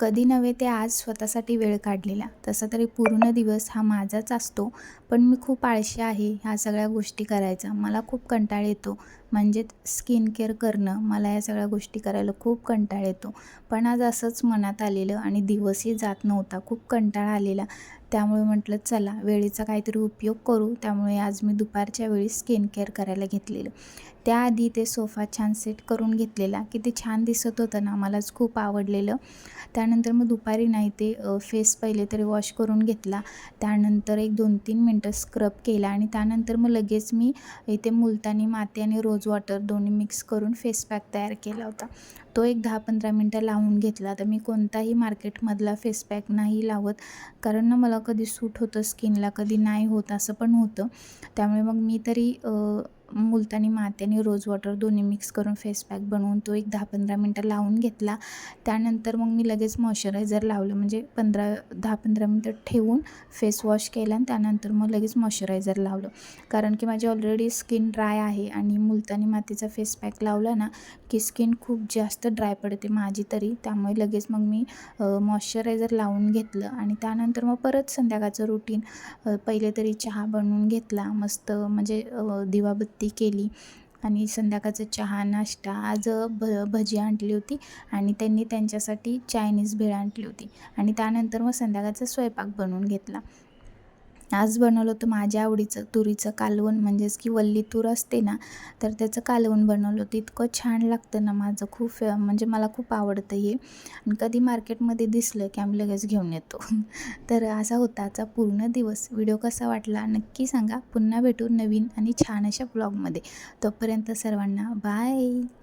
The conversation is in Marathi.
कधी नव्हे ते आज स्वतःसाठी वेळ काढलेला. तसा तरी पूर्ण दिवस हा माझाच असतो. पण मी खूप आळशी आहे ह्या सगळ्या गोष्टी करायचा. मला खूप कंटाळा येतो. म्हणजेच स्किन केअर करणं, मला या सगळ्या गोष्टी करायला खूप कंटाळा येतो. पण आज असंच मनात आलेलं आणि दिवसही जात नव्हता. खूप कंटाळा आलेला. त्यामुळे म्हटलं चला वेळेचा काहीतरी उपयोग करू. त्यामुळे आज मी दुपारच्या वेळी स्किन केअर करायला घेतलेलं. त्याआधी ते सोफा छान सेट करून घेतलेला. किती छान दिसत होतं ना, मलाच खूप आवडलेलं. त्यानंतर मग दुपारी नाही ते फेस पहिले तरी वॉश करून घेतला. त्यानंतर एक 2-3 मिनटं स्क्रब केला आणि त्यानंतर मग लगेच मी इथे मुलतानी माती आणि रोज वॉटर दोन्ही मिक्स करून फेस पॅक तयार केला होता. तो एक 10-15 मिनटं लावून घेतला. तर मी कोणताही मार्केटमधला फेस पॅक नाही लावत, कारण ना मला कधी सूट होतं स्किनला, कधी नाही होत असं पण होतं. त्यामुळे मग मी तरी मुलतानी माती आणि रोज वॉटर दोन्ही मिक्स करून फेस पॅक बनवून तो एक 10-15 मिनटं लावून घेतला. त्यानंतर मग मी लगेच मॉइश्चरायझर लावलं, म्हणजे 10-15 मिनटं ठेवून फेस वॉश केला आणि त्यानंतर मग लगेच मॉइश्चरायझर लावलं. कारण की माझी ऑलरेडी स्किन ड्राय आहे आणि मुलतानी मातीचा फेस पॅक लावला ना की स्किन खूप जास्त ड्राय पडते माझी तरी. त्यामुळे लगेच मग मी मॉइश्चरायझर लावून घेतलं आणि त्यानंतर मग परत संध्याकाळचं रुटीन. पहिले तरी चहा बनवून घेतला मस्त, म्हणजे दिवाबत्ती केली आणि संध्याकाळचा चहा नाश्ता. आज भजी आणली होती आणि त्यांनी त्यांच्यासाठी चायनीज भेळ आणली होती आणि त्यानंतर मग संध्याकाळचा स्वयंपाक बनवून घेतला. आज बनवलं होतं माझ्या आवडीचं तुरीचं कालवण, म्हणजेच की वल्ली तूर असते ना, तर त्याचं कालवण बनवलं होतं. इतकं छान लागतं ना, माझं खूप म्हणजे मला खूप आवडतं हे. आणि कधी मार्केटमध्ये दिसलं की आम्ही लगेच घेऊन येतो. तर असा होता आजचा पूर्ण दिवस. व्हिडिओ कसा वाटला नक्की सांगा. पुन्हा भेटू नवीन आणि छान अशा ब्लॉगमध्ये. तोपर्यंत सर्वांना बाय.